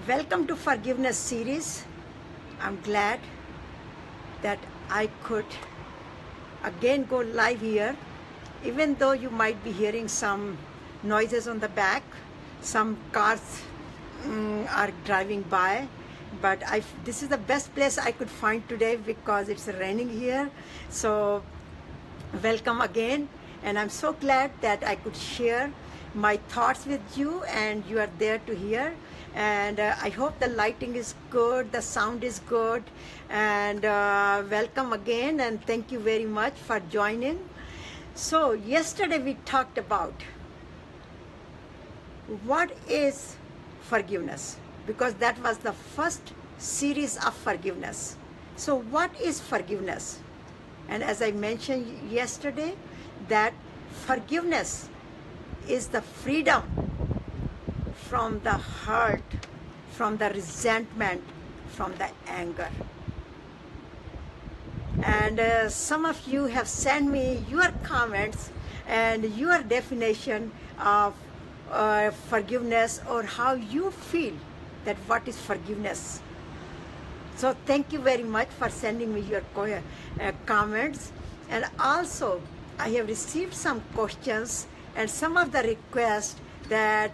Welcome to Forgiveness series. I'm glad that I could again go live here, even though you might be hearing some noises on the back. Some cars are driving by, but this is the best place I could find today because it's raining here. So welcome again, and I'm so glad that I could share my thoughts with you and you are there to hear. And I hope the lighting is good, the sound is good, and welcome again, and thank you very much for joining. So yesterday we talked about what is forgiveness, because that was the first series of forgiveness. So what is forgiveness? And as I mentioned yesterday, that forgiveness is the freedom from the hurt, from the resentment, from the anger. And some of you have sent me your comments and your definition of forgiveness, or how you feel that what is forgiveness. So thank you very much for sending me your comments. And also I have received some questions and some of the requests that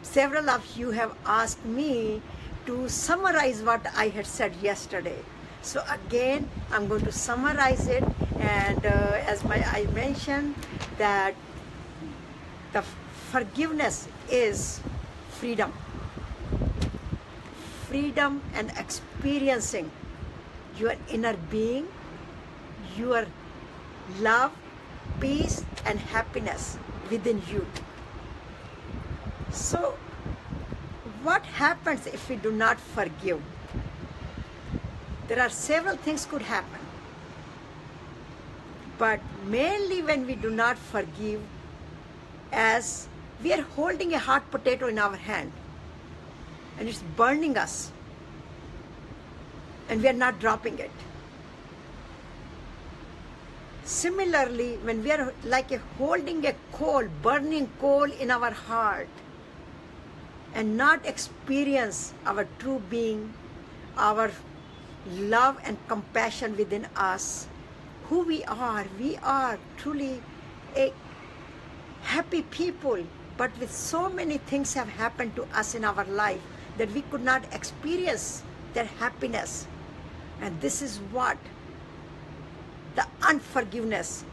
several of you have asked me to summarize what I had said yesterday. So again, I'm going to summarize it. And as I mentioned, that the forgiveness is freedom. Freedom and experiencing your inner being, your love, peace, and happiness within you. So what happens if we do not forgive? There are several things could happen, but mainly when we do not forgive, as we are holding a hot potato in our hand and it's burning us and we are not dropping it. Similarly, when we are like holding a coal, burning coal in our heart, and not experience our true being, our love and compassion within us, who we are truly a happy people, but with so many things have happened to us in our life that we could not experience that happiness. And this is what the unforgiveness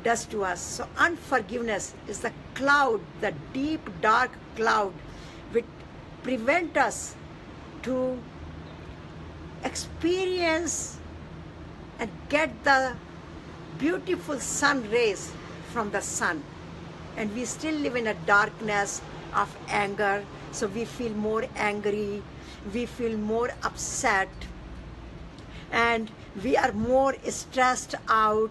does to us. So unforgiveness is the cloud, the deep dark cloud, which prevent us to experience and get the beautiful sun rays from the sun. And we still live in a darkness of anger. So we feel more angry, we feel more upset, and we are more stressed out,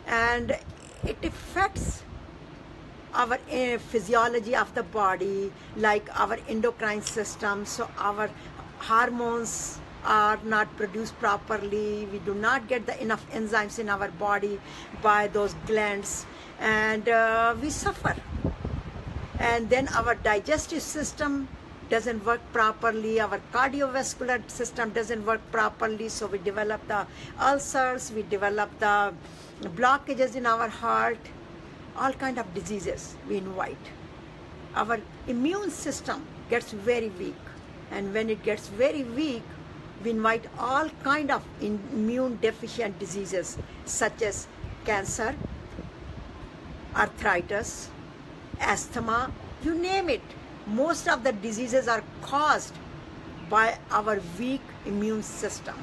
and it affects our physiology of the body, like our endocrine system. So our hormones are not produced properly. We do not get enough enzymes in our body by those glands, and we suffer. And then our digestive system doesn't work properly, our cardiovascular system doesn't work properly, so we develop the ulcers, we develop the blockages in our heart, all kind of diseases we invite. Our immune system gets very weak, and when it gets very weak, we invite all kind of immune deficient diseases such as cancer, arthritis, asthma, you name it. Most of the diseases are caused by our weak immune system,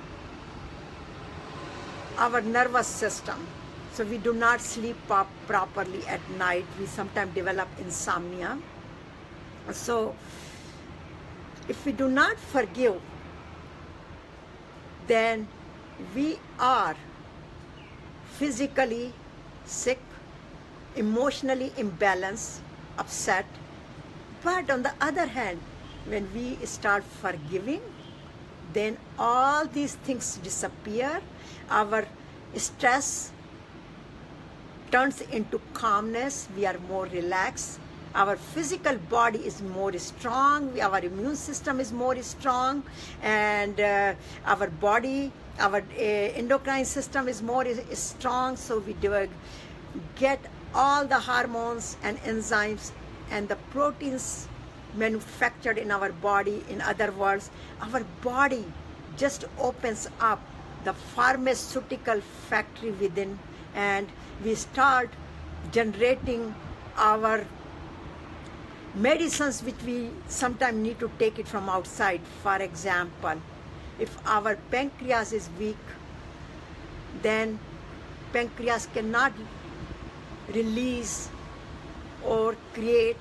our nervous system. So we do not sleep properly at night. We sometimes develop insomnia. So if we do not forgive, then we are physically sick, emotionally imbalanced, upset. But on the other hand, when we start forgiving, then all these things disappear. Our stress turns into calmness. We are more relaxed. our physical body is more strong, our immune system is more strong, and our body, our endocrine system is more strong, so we get all the hormones and enzymes and the proteins manufactured in our body. In other words, our body just opens up the pharmaceutical factory within, and we start generating our medicines, which we sometimes need to take it from outside. For example, if our pancreas is weak, then pancreas cannot release or create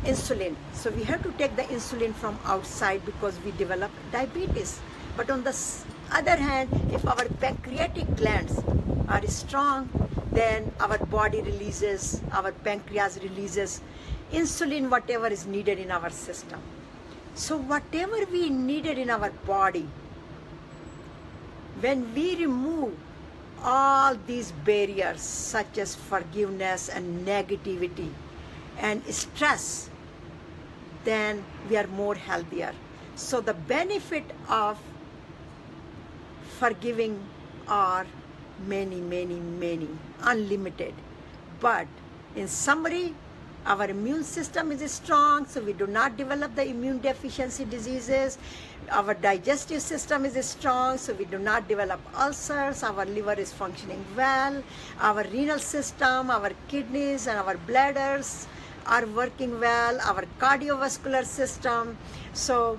insulin. So we have to take the insulin from outside because we develop diabetes. But on the other hand, if our pancreatic glands are strong, then our body releases, our pancreas releases insulin, whatever is needed in our system. So whatever we needed in our body, when we remove all these barriers such as forgiveness and negativity and stress, then we are more healthier. So the benefit of forgiving are many, unlimited. But in summary, our immune system is strong, so we do not develop the immune deficiency diseases. Our digestive system is strong, so we do not develop ulcers. Our liver is functioning well. Our renal system, our kidneys, and our bladders are working well. Our cardiovascular system, so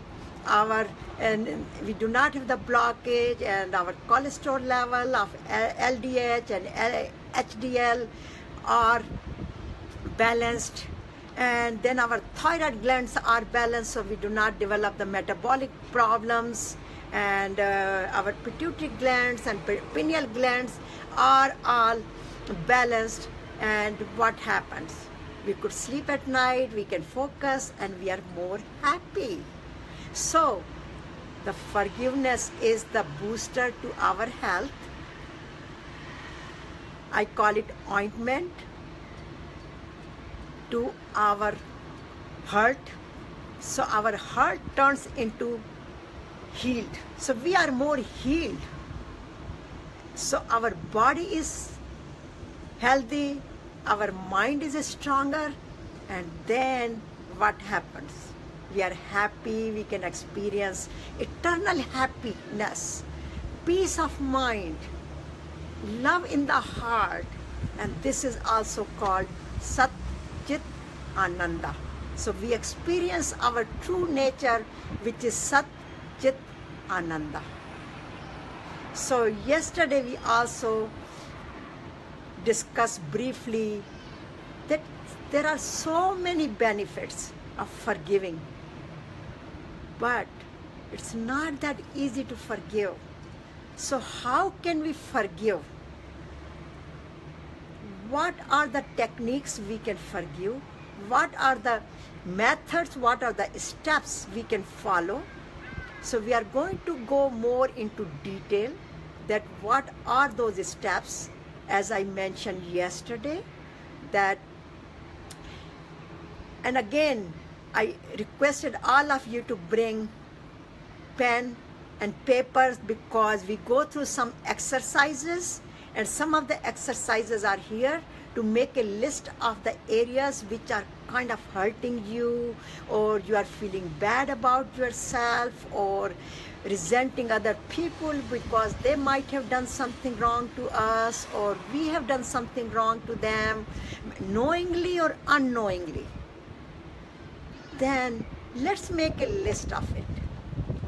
and we do not have the blockage, and our cholesterol level of LDH and HDL are balanced, and then our thyroid glands are balanced, so we do not develop the metabolic problems, and our pituitary glands and pineal glands are all balanced. And what happens? We could sleep at night, we can focus, and we are more happy. So the forgiveness is the booster to our health. I call it ointment to our heart. So our heart turns into healed. So we are more healed. So our body is healthy, our mind is stronger, and then what happens? We are happy, we can experience eternal happiness, peace of mind, love in the heart, and this is also called Sat Chit Ananda. So we experience our true nature, which is Sat Chit Ananda. So yesterday we also discussed briefly that there are so many benefits of forgiving, but it's not that easy to forgive. So how can we forgive? What are the techniques we can forgive? What are the methods? What are the steps we can follow? So we are going to go more into detail that what are those steps, as I mentioned yesterday, that, and again, I requested all of you to bring pen and papers because we go through some exercises, and some of the exercises are here to make a list of the areas which are kind of hurting you, or you are feeling bad about yourself, or resenting other people because they might have done something wrong to us, or we have done something wrong to them, knowingly or unknowingly. Then let's make a list of it.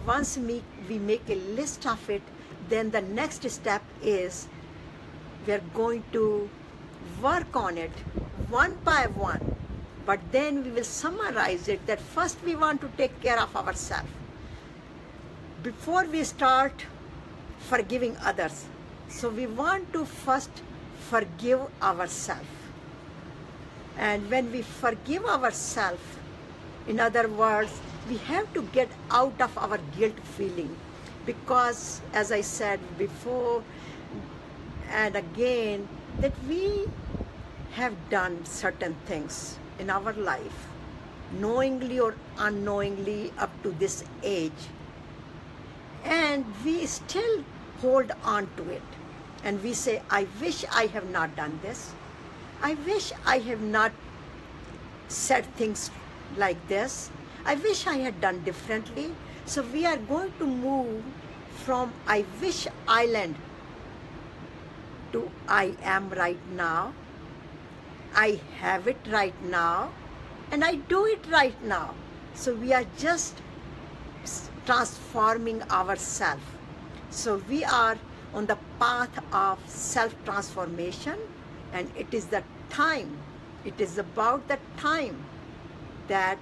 Once we make a list of it, then the next step is we're going to work on it one by one, but then we will summarize it that first we want to take care of ourselves before we start forgiving others. So we want to first forgive ourselves. And when we forgive ourselves, in other words, we have to get out of our guilt feeling, because as I said before and again, that we have done certain things in our life, knowingly or unknowingly up to this age, and we still hold on to it. And we say, I wish I have not done this. I wish I have not said things like this. I wish I had done differently. So we are going to move from I wish island to I am right now. I have it right now, and I do it right now. So we are just transforming ourselves. So we are on the path of self-transformation, and it is the time, it is about the time that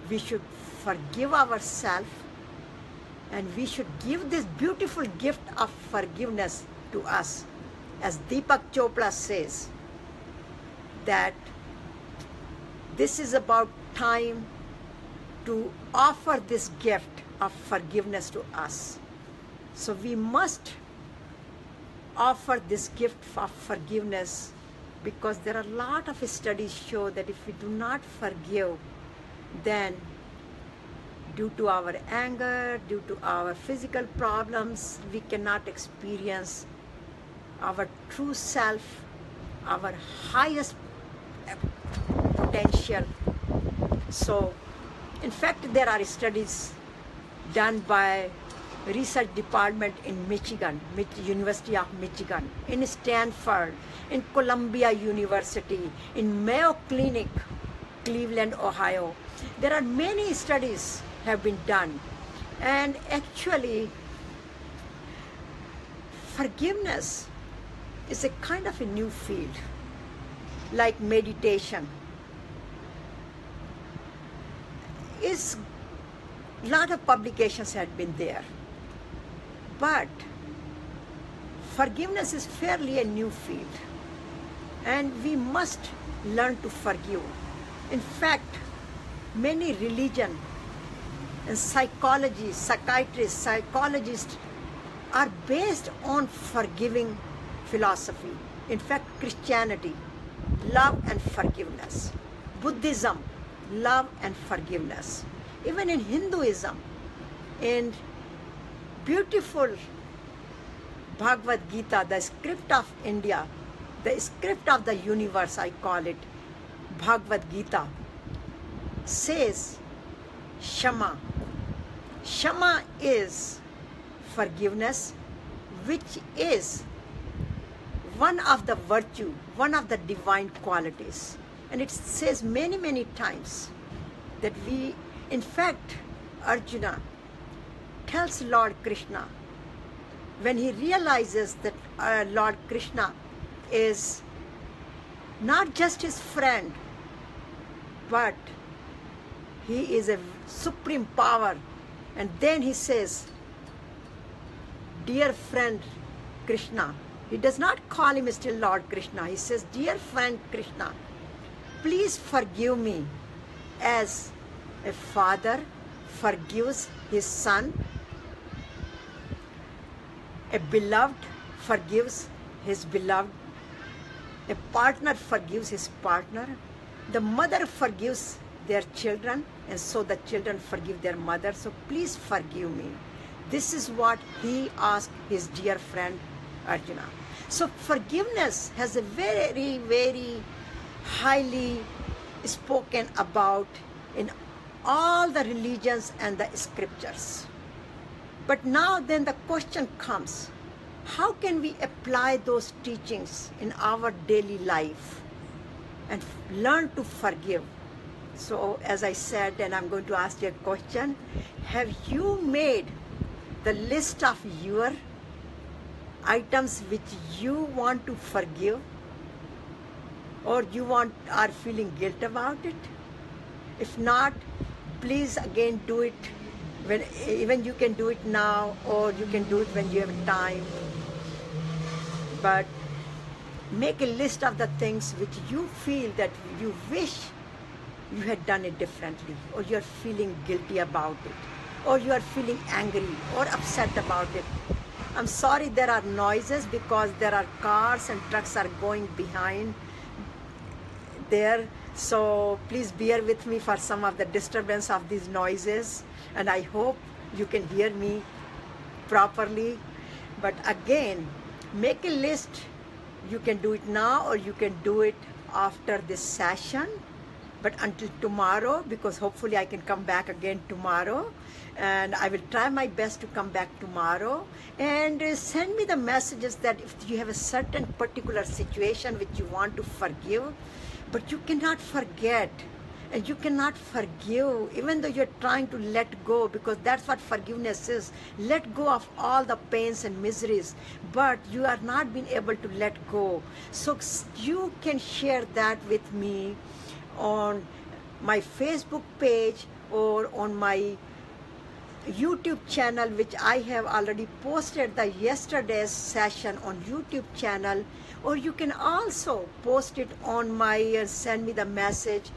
we should forgive ourselves, and we should give this beautiful gift of forgiveness to us. As Deepak Chopra says, that this is about time to offer this gift of forgiveness to us. So we must offer this gift of forgiveness, because there are a lot of studies show that if we do not forgive, then due to our anger, due to our physical problems, we cannot experience our true self, our highest potential. So, in fact, there are studies done by research department in Michigan, University of Michigan, in Stanford, in Columbia University, in Mayo Clinic, Cleveland, Ohio. There are many studies have been done, and actually forgiveness is a kind of a new field, like meditation. Is a lot of publications had been there, but forgiveness is fairly a new field, and we must learn to forgive. In fact, many religion and psychology, psychiatrists, psychologists are based on forgiving philosophy. In fact, Christianity, love and forgiveness. Buddhism, love and forgiveness. Even in Hinduism, in beautiful Bhagavad Gita, the script of India, the script of the universe, I call it, Bhagavad Gita, says Shama. Shama is forgiveness, which is one of the virtue, one of the divine qualities. And it says many, many times that we, in fact, Arjuna tells Lord Krishna, when he realizes that Lord Krishna is not just his friend, but he is a supreme power. And then he says, dear friend Krishna. He does not call him still Lord Krishna. He says, dear friend Krishna, please forgive me as a father forgives his son, a beloved forgives his beloved, a partner forgives his partner, the mother forgives their children, and so the children forgive their mother. So please forgive me. This is what he asked his dear friend Arjuna. So forgiveness has a very, very highly spoken about in all the religions and the scriptures. But now then the question comes, how can we apply those teachings in our daily life and learn to forgive? So as I said, and I'm going to ask you a question, have you made the list of your items which you want to forgive, or you are feeling guilt about it? If not, please again do it when, even you can do it now, or you can do it when you have time. But make a list of the things which you feel that you wish you had done it differently, or you're feeling guilty about it, or you are feeling angry or upset about it. I'm sorry there are noises because there are cars and trucks are going behind. there. So please bear with me for some of the disturbance of these noises, and I hope you can hear me properly. But again, make a list. You can do it now or you can do it after this session, but until tomorrow, because hopefully I can come back again tomorrow, and I will try my best to come back tomorrow. And send me the messages that if you have a certain particular situation which you want to forgive, but you cannot forget, and you cannot forgive even though you're trying to let go, because that's what forgiveness is. Let go of all the pains and miseries, but you are not being able to let go. So you can share that with me on my Facebook page or on my YouTube channel, which I have already posted the yesterday's session on YouTube channel, or you can also post it on my send me the message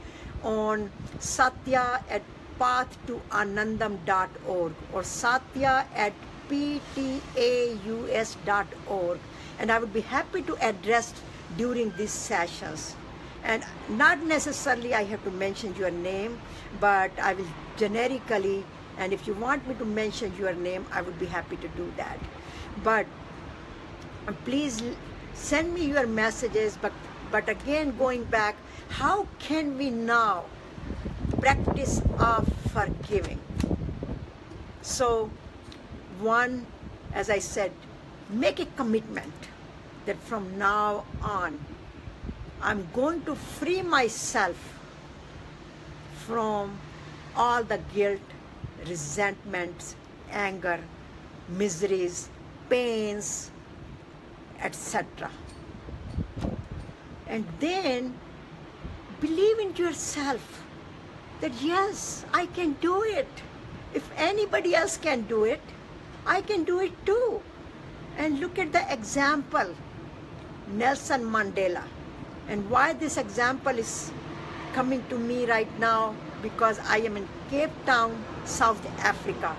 on satya@pathtoanandam.org or satya@ptaus.org, and I would be happy to address during these sessions. And not necessarily I have to mention your name, but I will generically, and if you want me to mention your name, I would be happy to do that. But please send me your messages. But again, going back, how can we now practice of forgiving? So one, as I said, make a commitment that from now on, I'm going to free myself from all the guilt, resentments, anger, miseries, pains, etc. And then believe in yourself that yes, I can do it. If anybody else can do it, I can do it too. And look at the example, Nelson Mandela. And why this example is coming to me right now, because I am in Cape Town, South Africa.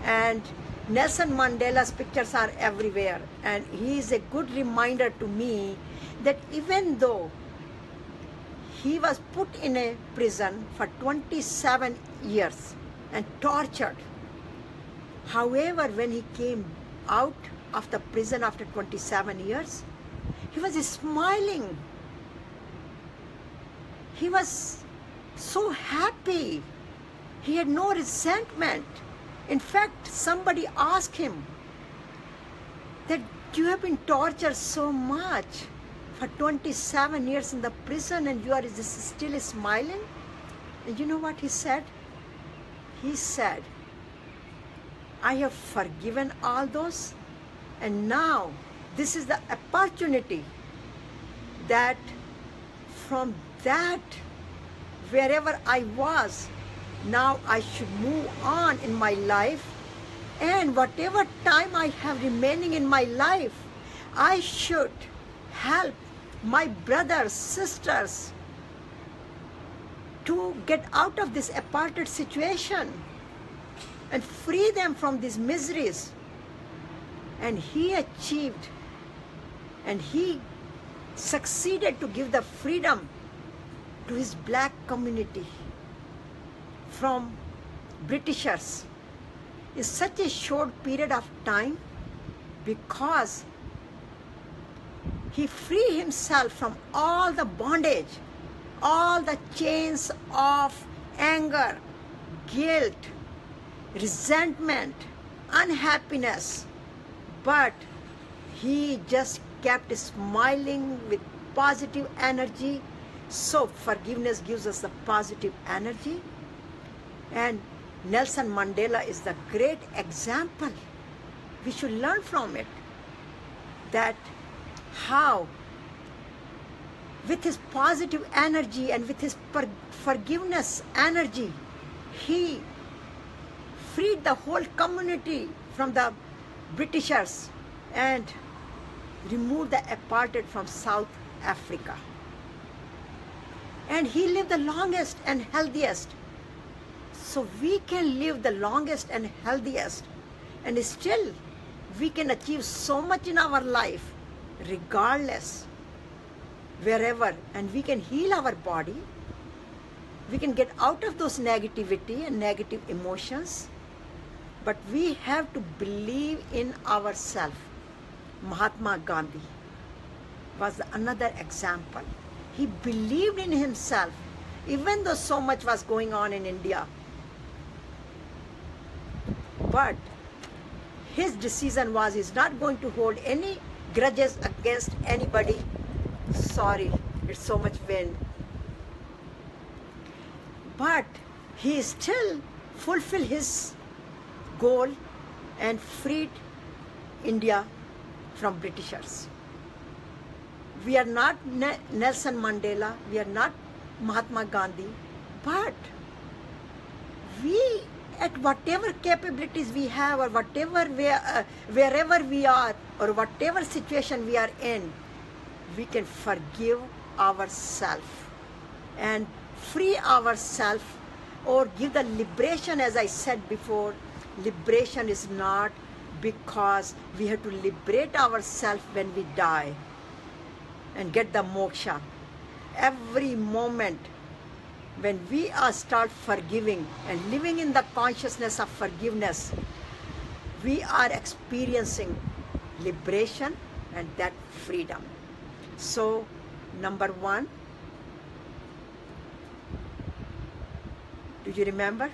And Nelson Mandela's pictures are everywhere. And he is a good reminder to me that even though he was put in a prison for 27 years and tortured, however, when he came out of the prison after 27 years, he was smiling. He was so happy. He had no resentment. In fact, somebody asked him that you have been tortured so much for 27 years in the prison and you are just still smiling? And you know what he said? He said, I have forgiven all those, and now this is the opportunity that from that, wherever I was, now I should move on in my life, and whatever time I have remaining in my life, I should help my brothers, sisters to get out of this apartheid situation and free them from these miseries. And he achieved, and he succeeded to give the freedom to his black community from Britishers in such a short period of time, because he freed himself from all the bondage, all the chains of anger, guilt, resentment, unhappiness, but he just kept smiling with positive energy. So forgiveness gives us the positive energy, and Nelson Mandela is the great example. We should learn from it, that how with his positive energy and with his forgiveness energy, he freed the whole community from the Britishers and removed the apartheid from South Africa. And he lived the longest and healthiest. So we can live the longest and healthiest, and still we can achieve so much in our life regardless wherever, and we can heal our body. We can get out of those negativity and negative emotions, but we have to believe in ourselves. Mahatma Gandhi was another example. He believed in himself, even though so much was going on in India. But his decision was he's not going to hold any grudges against anybody. Sorry, it's so much wind. But he still fulfilled his goal and freed India from Britishers. We are not Nelson Mandela, we are not Mahatma Gandhi, but we, at whatever capabilities we have, or whatever wherever we are, or whatever situation we are in, we can forgive ourselves and free ourselves, or give the liberation. As I said before, liberation is not because we have to liberate ourselves when we die and get the moksha. Every moment when we start forgiving and living in the consciousness of forgiveness, we are experiencing liberation and that freedom. So, number one, do you remember?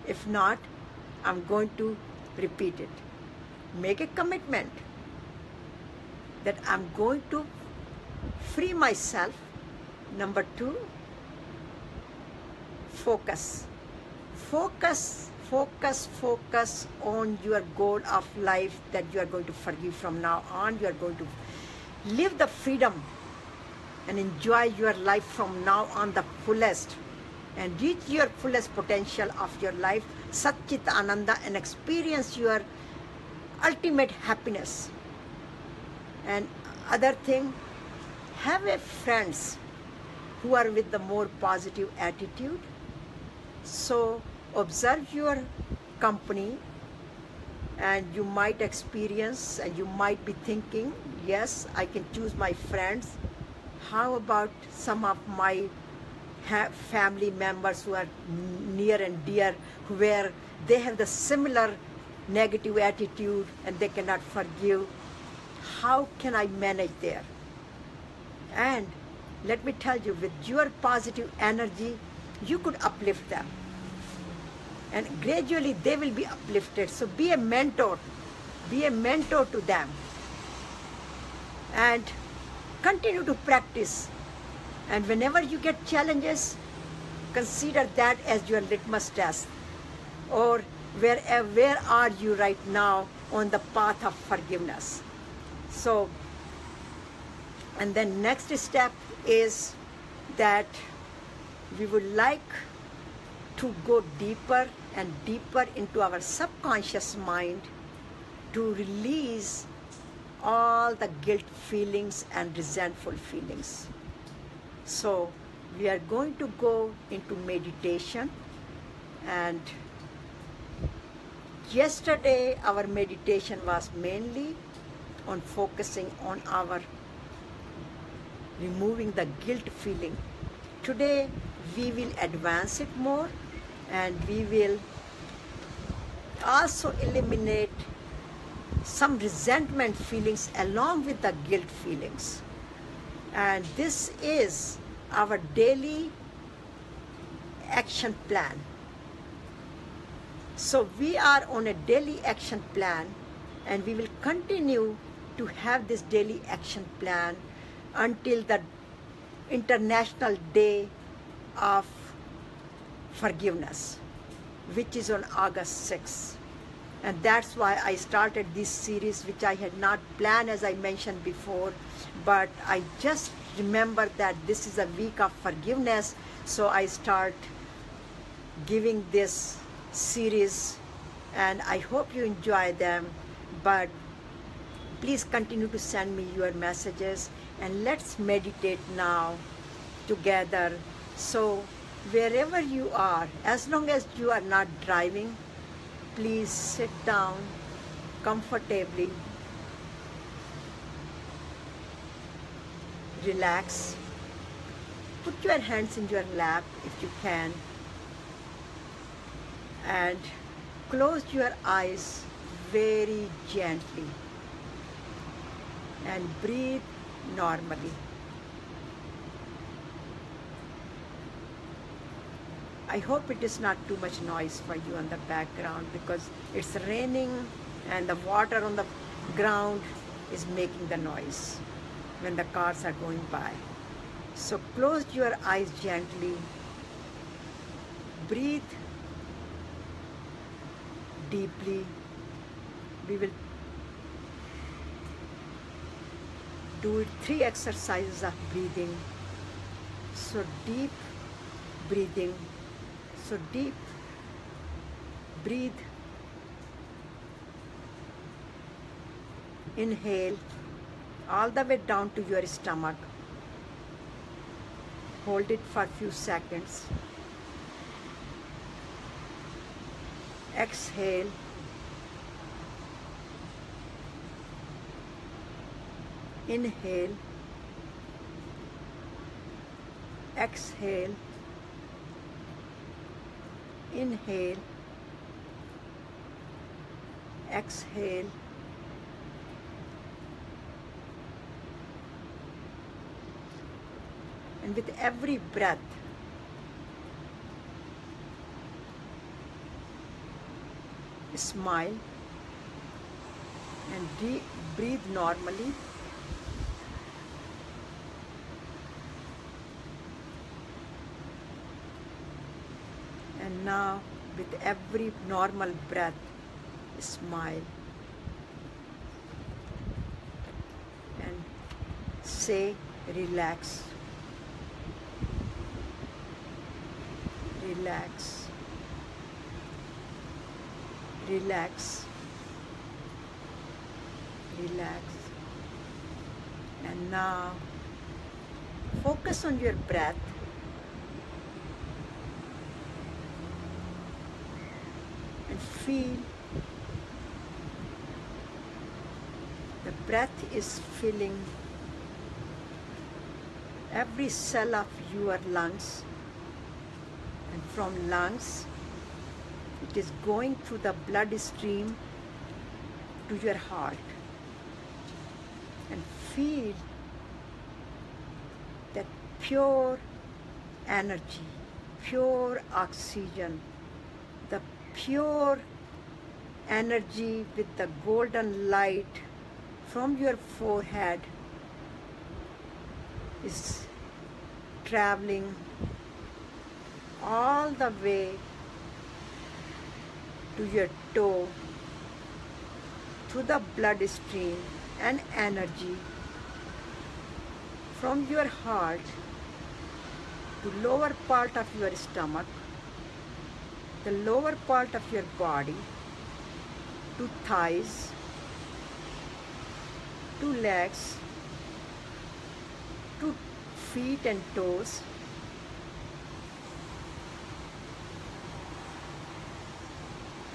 If not, I'm going to repeat it. Make a commitment that I'm going to free myself. Number two, focus. Focus on your goal of life that you are going to forgive from now on. You are going to live the freedom and enjoy your life from now on the fullest, and reach your fullest potential of your life, Satchit Ananda, and experience your ultimate happiness. And other thing, have a friends who are with the more positive attitude. So observe your company, and you might experience, and you might be thinking, yes, I can choose my friends. How about some of my family members who are near and dear, where they have the similar negative attitude and they cannot forgive? How can I manage there? And let me tell you, with your positive energy, you could uplift them, and gradually they will be uplifted. So be a mentor to them, and continue to practice. And whenever you get challenges, consider that as your litmus test, or where are you right now on the path of forgiveness. So, and then next step is that we would like to go deeper and deeper into our subconscious mind to release all the guilt feelings and resentful feelings. So we are going to go into meditation, and yesterday our meditation was mainly on focusing on our removing the guilt feeling. Today we will advance it more, and we will also eliminate some resentment feelings along with the guilt feelings. And this is our daily action plan. So we are on a daily action plan, and we will continue to have this daily action plan until the International Day of Forgiveness, which is on August 6th. And that's why I started this series, which I had not planned, as I mentioned before, but I just remembered that this is a week of forgiveness, so I start giving this series, and I hope you enjoy them. But please continue to send me your messages, and let's meditate now together. So wherever you are, as long as you are not driving, please sit down comfortably. relax. Put your hands in your lap if you can, and close your eyes very gently and breathe normally. I hope it is not too much noise for you on the background, because it's raining and the water on the ground is making the noise when the cars are going by. So close your eyes gently, breathe deeply. We will do 3 exercises of breathing. So deep breathing. So deep, breathe, inhale all the way down to your stomach, hold it for a few seconds, exhale, inhale, exhale, inhale, exhale, and with every breath, smile and breathe normally. And now, with every normal breath, smile and say, relax, relax, relax, relax. And now, focus on your breath. And feel the breath is filling every cell of your lungs, and from lungs it is going through the bloodstream to your heart, and feel that pure energy, pure oxygen, the pure energy with the golden light from your forehead is traveling all the way to your toe through the bloodstream, and energy from your heart to lower part of your stomach, the lower part of your body, to thighs, to legs, to feet and toes,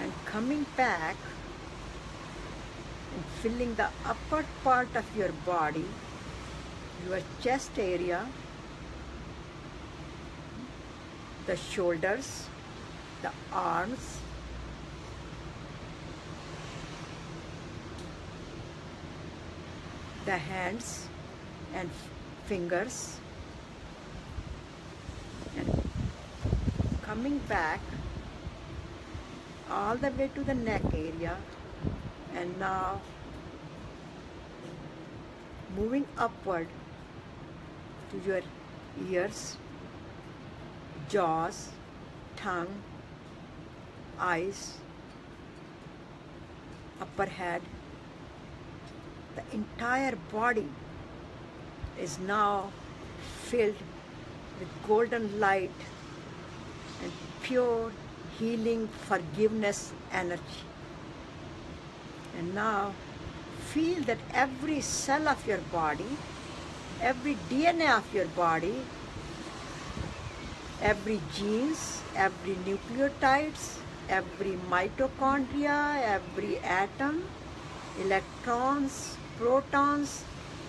and coming back and filling the upper part of your body, your chest area, the shoulders, the arms, the hands and fingers, and coming back all the way to the neck area, and now moving upward to your ears, jaws, tongue, eyes, upper head. The entire body is now filled with golden light and pure healing forgiveness energy. And now feel that every cell of your body, every DNA of your body, every genes, every nucleotides, every mitochondria, every atom, electrons, protons,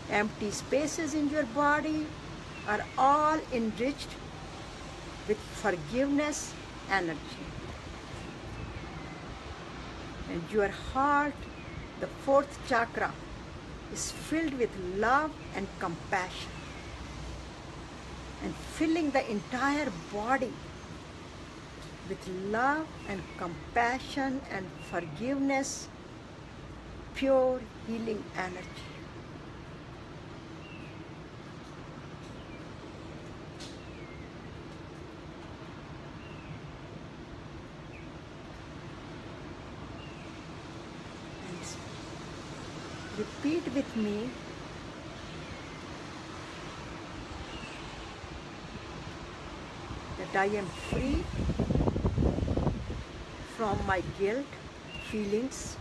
empty spaces in your body are all enriched with forgiveness energy. And your heart, the fourth chakra, is filled with love and compassion, and filling the entire body with love and compassion and forgiveness, pure healing energy. Repeat with me. That I am free from my guilt feelings.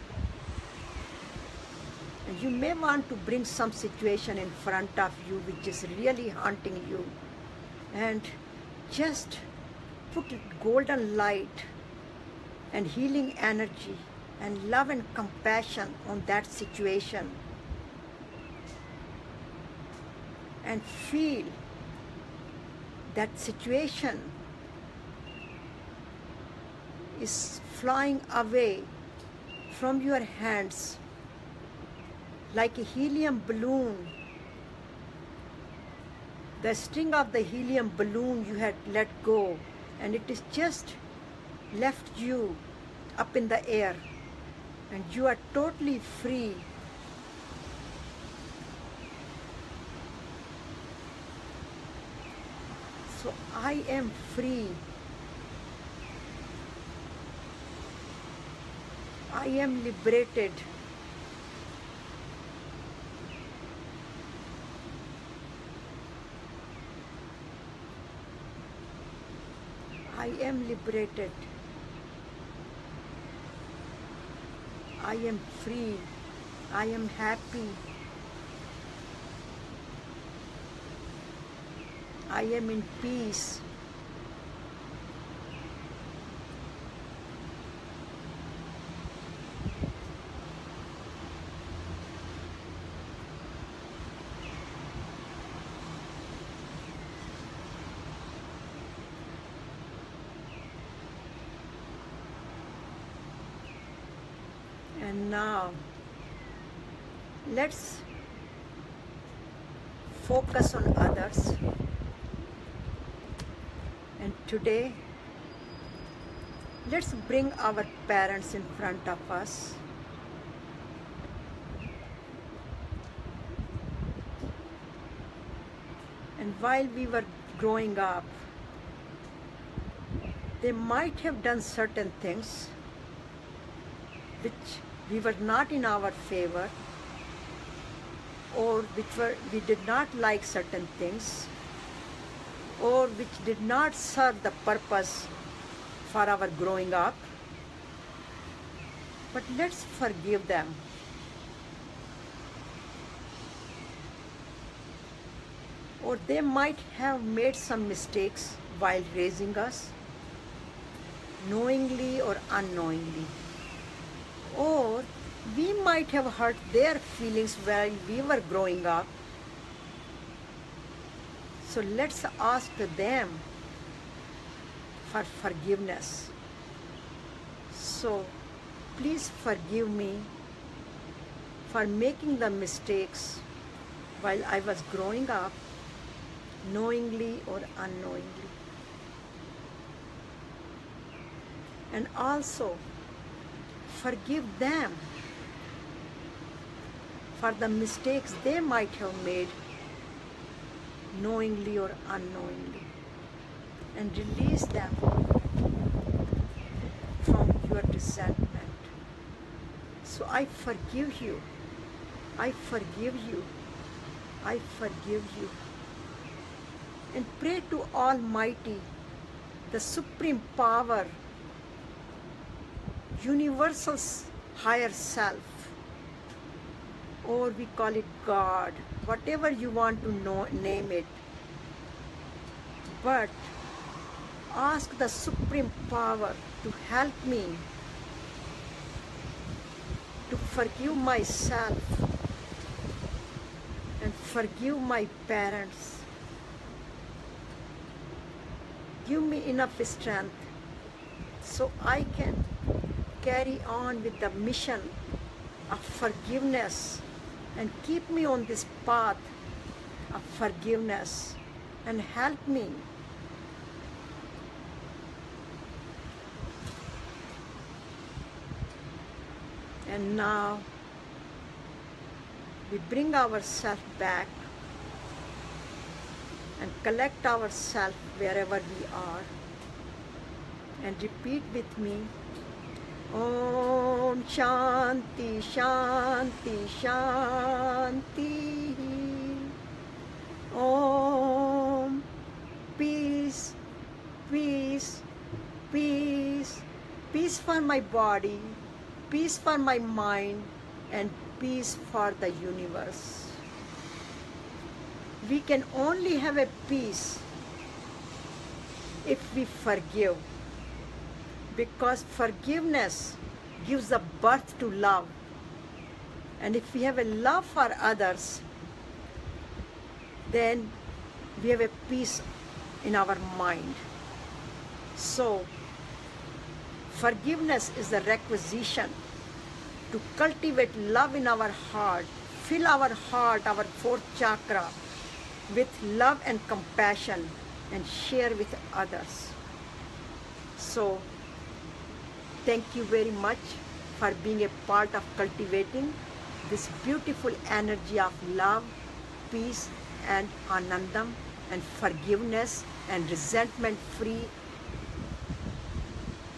And you may want to bring some situation in front of you which is really haunting you, and just put golden light and healing energy and love and compassion on that situation, and feel that situation is flying away from your hands like a helium balloon. The string of the helium balloon you had let go, and it is just left you up in the air, and you are totally free. So I am free. I am liberated. I am liberated. I am free. I am happy. I am in peace. And now, let's focus on others. And today, let's bring our parents in front of us. And while we were growing up, they might have done certain things which we were not in our favor, or we did not like certain things, or which did not serve the purpose for our growing up. But let's forgive them. Or they might have made some mistakes while raising us, knowingly or unknowingly. Or we might have hurt their feelings while we were growing up. So let's ask them for forgiveness. So please forgive me for making the mistakes while I was growing up, knowingly or unknowingly. And also forgive them for the mistakes they might have made, knowingly or unknowingly, and release them from your resentment. So I forgive you. I forgive you. I forgive you. And pray to Almighty, the Supreme Power, universal higher self, or we call it God, whatever you want to name it. But ask the Supreme Power to help me to forgive myself and forgive my parents. Give me enough strength so I can carry on with the mission of forgiveness and keep me on this path of forgiveness and help me and now we bring ourselves back and collect ourselves wherever we are and repeat with me, Om Shanti Shanti Shanti. Om peace, peace, peace, peace for my body, peace for my mind, and peace for the universe. We can only have a peace if we forgive, because forgiveness gives the birth to love. And if we have a love for others, then we have a peace in our mind. So, forgiveness is the requisition to cultivate love in our heart, fill our heart, our fourth chakra, with love and compassion, and share with others. So, thank you very much for being a part of cultivating this beautiful energy of love, peace, and anandam, and forgiveness, and resentment-free,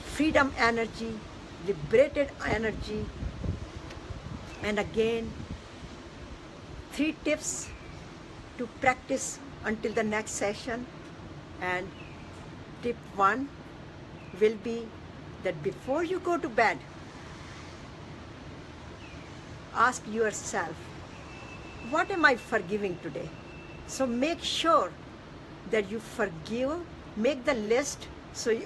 freedom energy, liberated energy. And again, 3 tips to practice until the next session. And tip 1 will be that before you go to bed, ask yourself, what am I forgiving today? So make sure that you forgive, make the list. So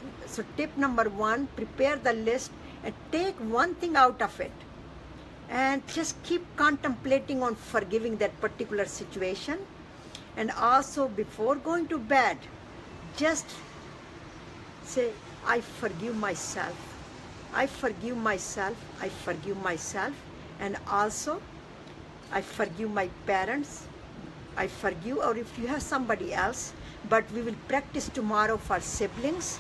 tip number 1, prepare the list and take one thing out of it. And just keep contemplating on forgiving that particular situation. And also before going to bed, just say, I forgive myself. I forgive myself. I forgive myself. And also, I forgive my parents. I forgive, or if you have somebody else, but we will practice tomorrow for siblings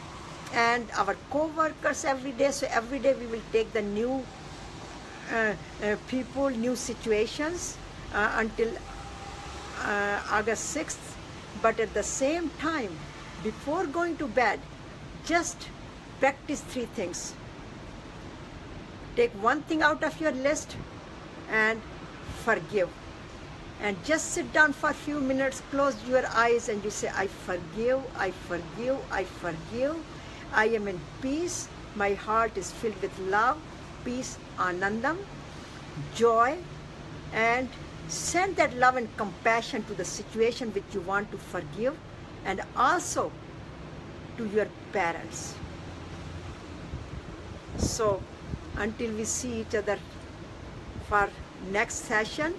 and our co-workers every day. So every day we will take the new people, new situations until August 6th. But at the same time, before going to bed, just practice 3 things. Take one thing out of your list and forgive. And just sit down for a few minutes, close your eyes, and you say, I forgive, I forgive, I forgive. I am in peace. My heart is filled with love, peace, anandam, joy, and send that love and compassion to the situation which you want to forgive, and also to your parents. So until we see each other for next session,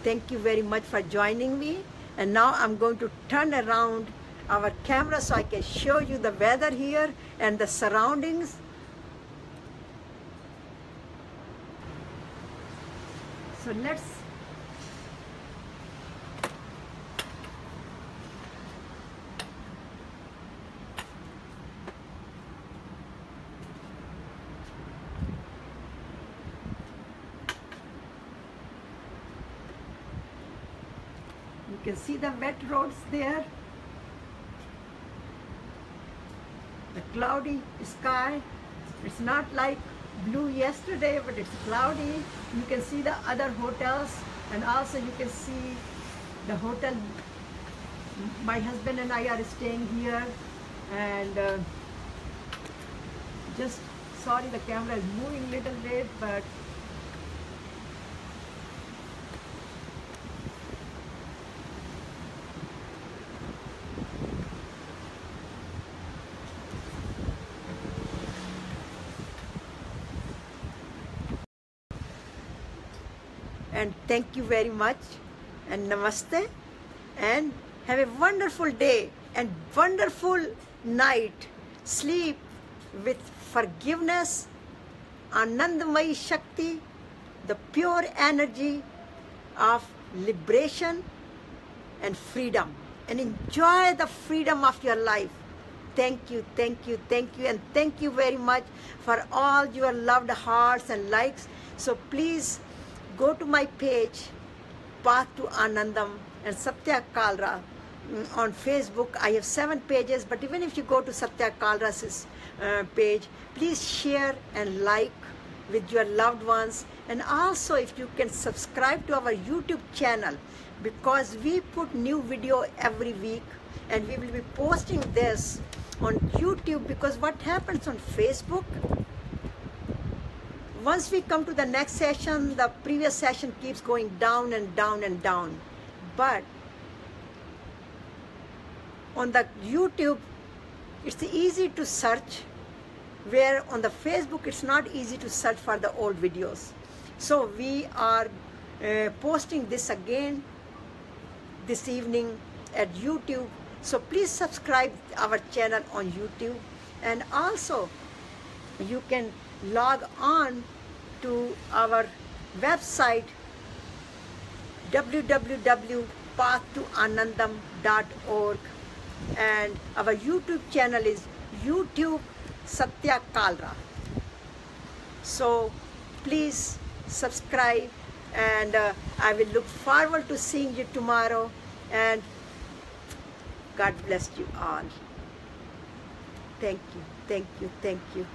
thank you very much for joining me. And now I'm going to turn around our camera so I can show you the weather here and the surroundings. So let's you can see the wet roads there, the cloudy sky. It's not like blue yesterday, but it's cloudy. You can see the other hotels, and also you can see the hotel my husband and I are staying here. And just sorry the camera is moving a little bit, but and thank you very much and namaste, and have a wonderful day and wonderful night. Sleep with forgiveness, Anandamayi Shakti, the pure energy of liberation and freedom, and enjoy the freedom of your life. Thank you, thank you, thank you, and thank you very much for all your loved hearts and likes. So please go to my page, Path to Anandam, and Satya Kalra on Facebook. I have 7 pages, but even if you go to Satya Kalra's page, please share and like with your loved ones. And also if you can subscribe to our YouTube channel, because we put new video every week, and we will be posting this on YouTube, because what happens on Facebook, once we come to the next session, the previous session keeps going down and down and down. But on the YouTube, it's easy to search, where on the Facebook, it's not easy to search for the old videos. So we are posting this again this evening at YouTube. So please subscribe our channel on YouTube, and also you can log on to our website www.pathtoanandam.org, and our YouTube channel is YouTube Satya Kalra. So please subscribe, and I will look forward to seeing you tomorrow, and God bless you all. Thank you, thank you, thank you.